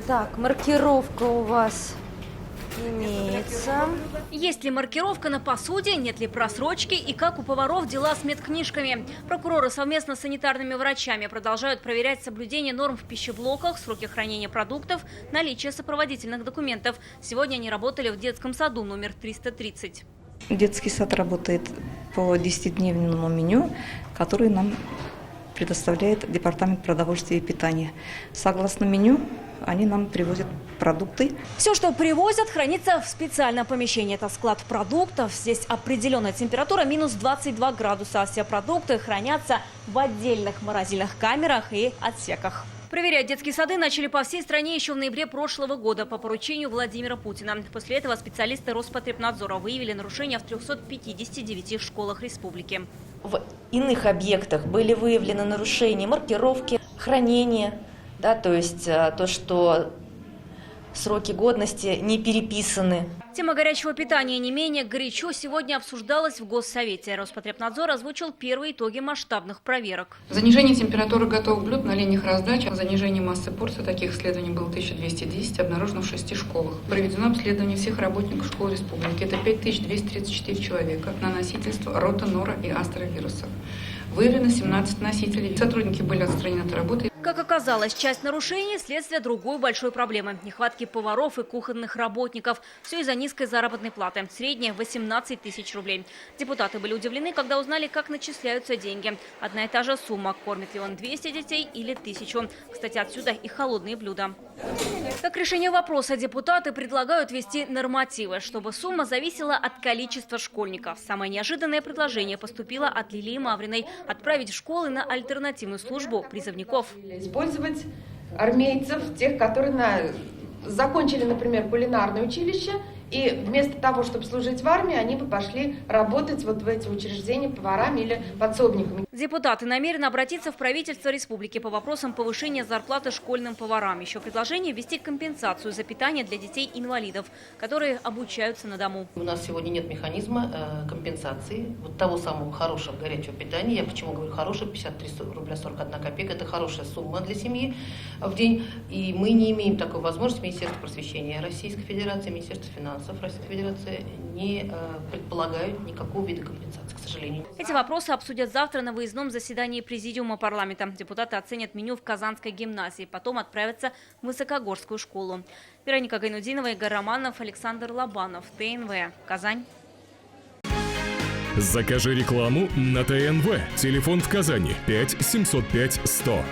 Так, маркировка у вас имеется. Есть ли маркировка на посуде, нет ли просрочки и как у поваров дела с медкнижками. Прокуроры совместно с санитарными врачами продолжают проверять соблюдение норм в пищеблоках, сроки хранения продуктов, наличие сопроводительных документов. Сегодня они работали в детском саду номер 330. Детский сад работает по 10-дневному меню, который нам предоставляет Департамент продовольствия и питания. Согласно меню, они нам привозят продукты. Все, что привозят, хранится в специальном помещении. Это склад продуктов. Здесь определенная температура минус 22 градуса. А все продукты хранятся в отдельных морозильных камерах и отсеках. Проверять детские сады начали по всей стране еще в ноябре прошлого года по поручению Владимира Путина. После этого специалисты Роспотребнадзора выявили нарушения в 359 школах республики. В иных объектах были выявлены нарушения маркировки, хранения, да, то есть то, что сроки годности не переписаны. Тема горячего питания не менее горячо сегодня обсуждалась в Госсовете. Роспотребнадзор озвучил первые итоги масштабных проверок. Занижение температуры готовых блюд на линиях раздачи, занижение массы порций, таких исследований было 1210, обнаружено в 6 школах. Проведено обследование всех работников школ республики. Это 5234 человека на носительство рота, нора и астровирусов. Выявлено 17 носителей. Сотрудники были отстранены от работы. Как оказалось, часть нарушений – следствие другой большой проблемы – нехватки поваров и кухонных работников. Все из-за низкой заработной платы. Средняя – 18 тысяч рублей. Депутаты были удивлены, когда узнали, как начисляются деньги. Одна и та же сумма – кормит ли он 200 детей или 1000. Кстати, отсюда и холодные блюда. Как решение вопроса депутаты предлагают ввести нормативы, чтобы сумма зависела от количества школьников. Самое неожиданное предложение поступило от Лилии Мавриной – отправить в школы на альтернативную службу призывников. Использовать армейцев, тех, которые закончили, например, кулинарное училище, и вместо того, чтобы служить в армии, они бы пошли работать вот в эти учреждения поварами или подсобниками. Депутаты намерены обратиться в правительство республики по вопросам повышения зарплаты школьным поварам. Еще предложение ввести компенсацию за питание для детей-инвалидов, которые обучаются на дому. У нас сегодня нет механизма компенсации вот того самого хорошего горячего питания. Я почему говорю хорошего, 53 рубля 41 копейка. Это хорошая сумма для семьи в день. И мы не имеем такой возможности. Министерство просвещения Российской Федерации, Министерство финансов Российской Федерации не предполагают никакого вида компенсации, к сожалению. Эти вопросы обсудят завтра на выездном заседании Президиума парламента. Депутаты оценят меню в Казанской гимназии, потом отправятся в Высокогорскую школу. Вероника Гайнудинова, Игорь Романов, Александр Лобанов, ТНВ, Казань. Закажи рекламу на ТНВ. Телефон в Казани 5 705 100.